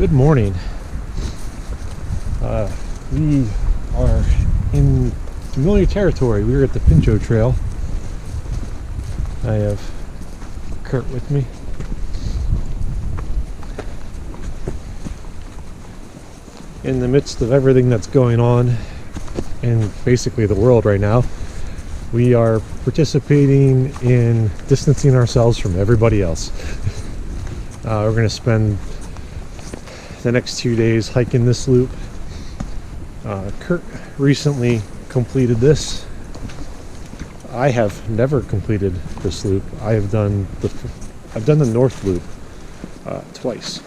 Good morning. We are in familiar territory. We're at the Pinchot Trail. I have Kurt with me. In the midst of everything that's going on in basically the world right now, we are participating in distancing ourselves from everybody else. We're going to spend the next 2 days hiking this loop. Kurt recently completed this. I have never completed this loop. I've done the North Loop twice,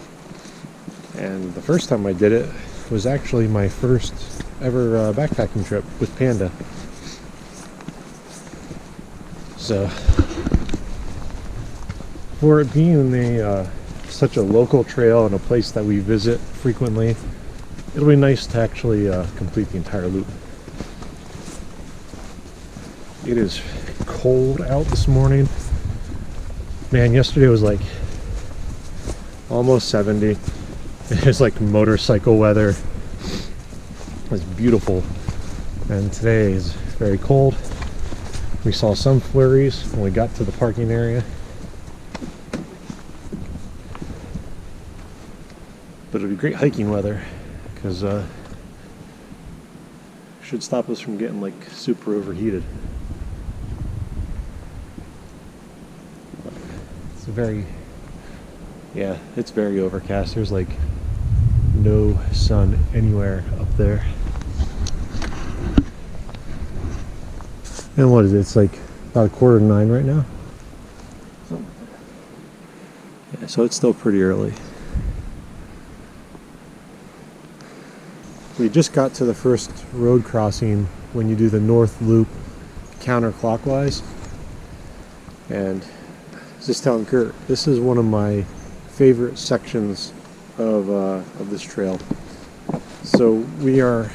and the first time I did it was actually my first ever backpacking trip with Panda. So, for it being such a local trail and a place that we visit frequently, it'll be nice to actually complete the entire loop. It is cold out this morning. Man, yesterday was like almost 70. It was like motorcycle weather. It was beautiful. And today is very cold. We saw some flurries when we got to the parking area. But it'll be great hiking weather, because should stop us from getting like super overheated. It's it's very overcast. There's like no sun anywhere up there. And what is it? It's like about 8:45 right now. Yeah, so it's still pretty early. We just got to the first road crossing when you do the North Loop counterclockwise, and I was just telling Kurt, this is one of my favorite sections of this trail. So we are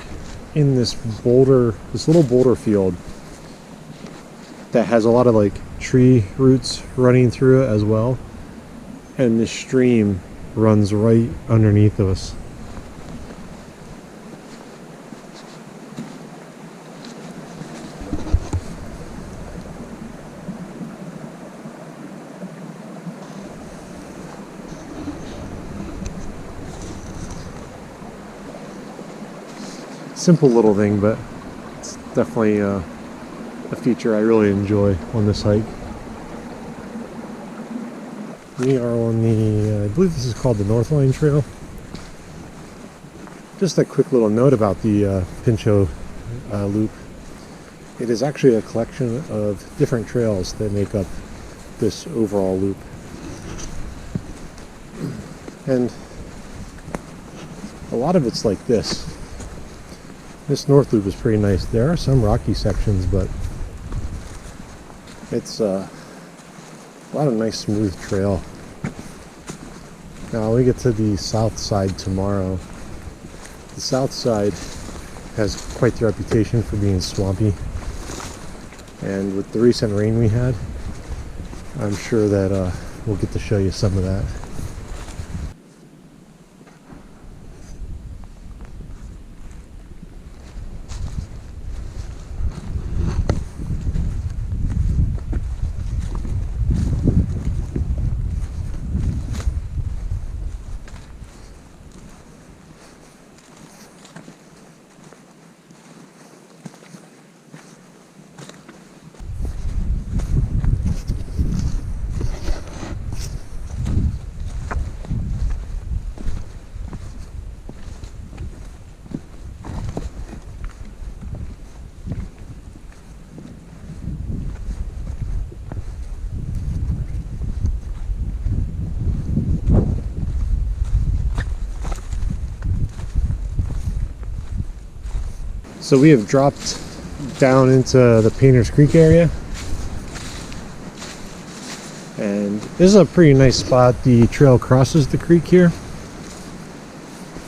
in this little boulder field that has a lot of like tree roots running through it as well, and this stream runs right underneath of us. Simple little thing, but it's definitely a feature I really enjoy on this hike. We are on I believe this is called the North Line Trail. Just a quick little note about the Pinchot loop. It is actually a collection of different trails that make up this overall loop. And a lot of it's like this. This North Loop is pretty nice. There are some rocky sections, but it's a lot of nice smooth trail. Now we get to the south side tomorrow. The south side has quite the reputation for being swampy, and with the recent rain we had, I'm sure that we'll get to show you some of that. So we have dropped down into the Painter's Creek area, and this is a pretty nice spot. The trail crosses the creek here.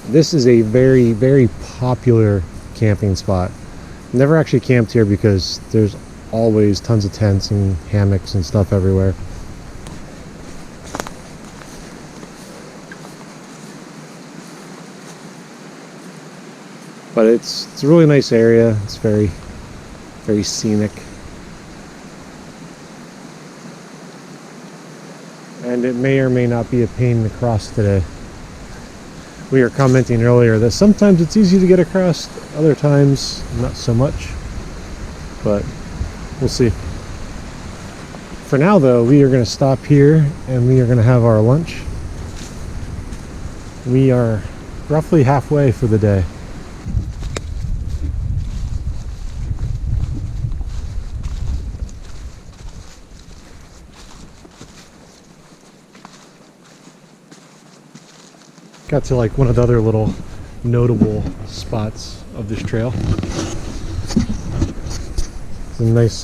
This is a very, very popular camping spot. Never actually camped here because there's always tons of tents and hammocks and stuff everywhere. But it's a really nice area. It's very scenic. And it may or may not be a pain to cross today. We were commenting earlier that sometimes it's easy to get across, other times not so much. But we'll see. For now though, we are going to stop here and we are going to have our lunch. We are roughly halfway for the day. Got to like one of the other little notable spots of this trail. It's a nice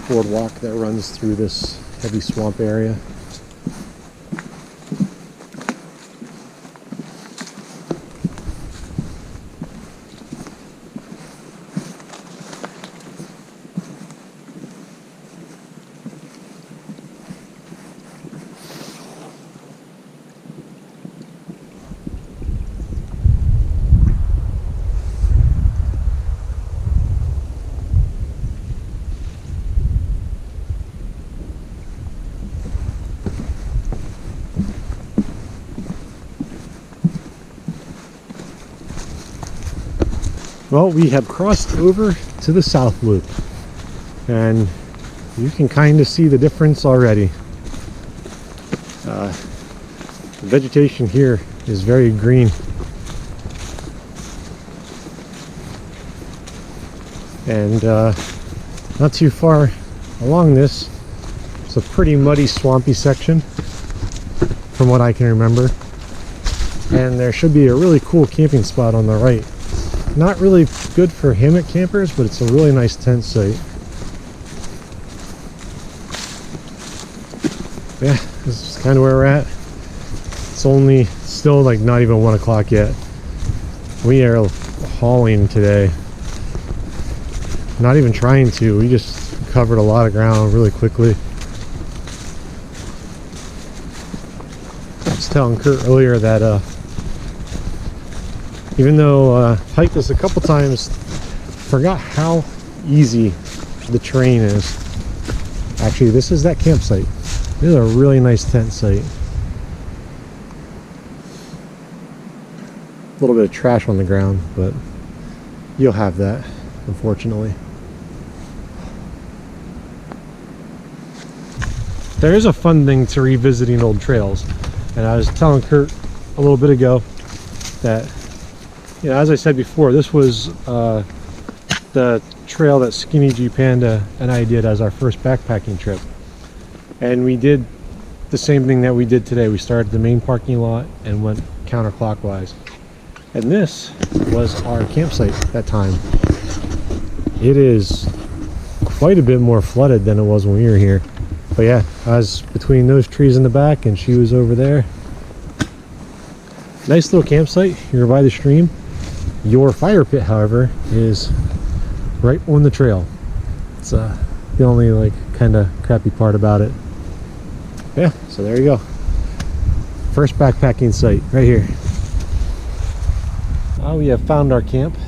boardwalk that runs through this heavy swamp area. Well, we have crossed over to the South Loop, and you can kind of see the difference already. The vegetation here is very green, and not too far along this, it's a pretty muddy, swampy section from what I can remember, and there should be a really cool camping spot on the right. Not really good for hammock campers, but it's a really nice tent site. Yeah, this is kind of where we're at. It's only still like not even 1 o'clock yet. We are hauling today. Not even trying to. We just covered a lot of ground really quickly. I was telling Kurt earlier that even though hiked this a couple times, forgot how easy the terrain is. Actually, this is that campsite. This is a really nice tent site. A little bit of trash on the ground, but you'll have that, unfortunately. There is a fun thing to revisiting old trails, and I was telling Kurt a little bit ago that, you know, as I said before, this was the trail that Skinny G Panda and I did as our first backpacking trip. And we did the same thing that we did today. We started the main parking lot and went counterclockwise. And this was our campsite that time. It is quite a bit more flooded than it was when we were here. But yeah, I was between those trees in the back and she was over there. Nice little campsite. You're by the stream. Your fire pit, however, is right on the trail. It's the only like kind of crappy part about it. Yeah, so there you go. First backpacking site right here. We have found our camp.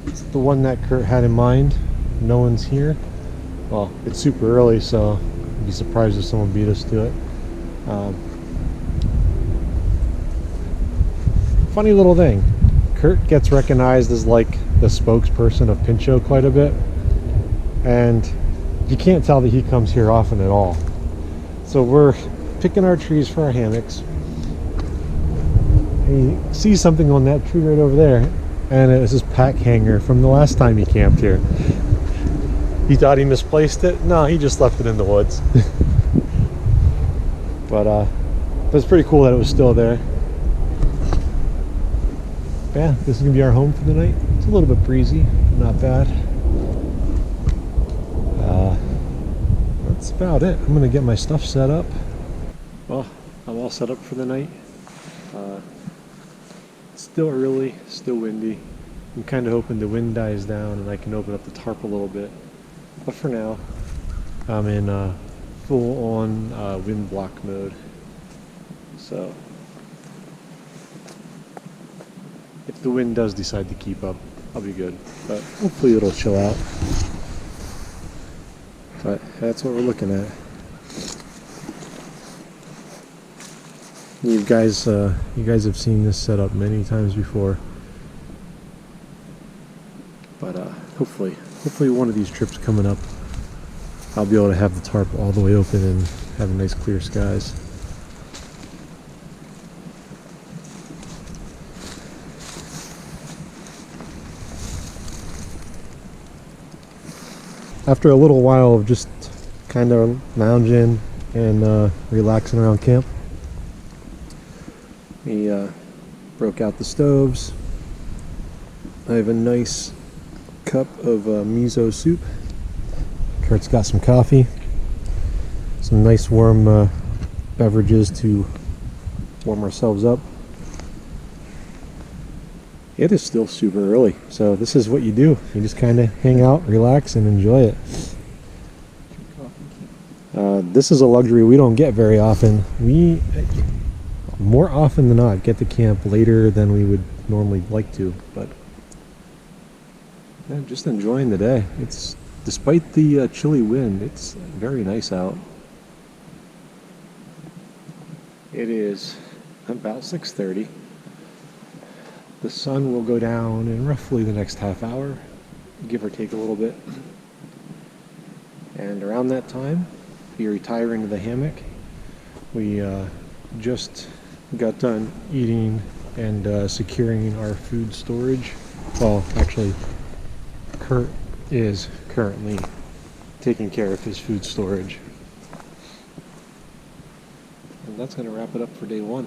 It's the one that Kurt had in mind. No one's here. Well, it's super early, so I'd be surprised if someone beat us to it. Funny little thing, Kurt gets recognized as like the spokesperson of Pinchot quite a bit, and you can't tell that he comes here often at all. So we're picking our trees for our hammocks, and he sees something on that tree right over there, and it's his pack hanger from the last time he camped here. He thought he misplaced it. No, he just left it in the woods. But it's pretty cool that it was still there. Yeah, this is gonna be our home for the night. It's a little bit breezy, not bad. That's about it. I'm gonna get my stuff set up. Well, I'm all set up for the night. It's still early, still windy. I'm kind of hoping the wind dies down and I can open up the tarp a little bit. But for now, I'm in full-on wind block mode. So if the wind does decide to keep up, I'll be good. But hopefully it'll chill out. But that's what we're looking at. You guys have seen this setup many times before. But hopefully one of these trips coming up, I'll be able to have the tarp all the way open and have nice clear skies. After a little while of just kind of lounging and relaxing around camp, we broke out the stoves. I have a nice cup of miso soup. Kurt's got some coffee, some nice warm beverages to warm ourselves up. It is still super early, so this is what you do. You just kind of hang out, relax, and enjoy it. This is a luxury we don't get very often. We, more often than not, get to camp later than we would normally like to, but yeah, just enjoying the day. It's, despite the chilly wind, it's very nice out. It is about 6:30. The sun will go down in roughly the next half hour, give or take a little bit. And around that time, we retire into the hammock. We just got done eating and securing our food storage. Well, actually, Kurt is currently taking care of his food storage. And that's going to wrap it up for day one.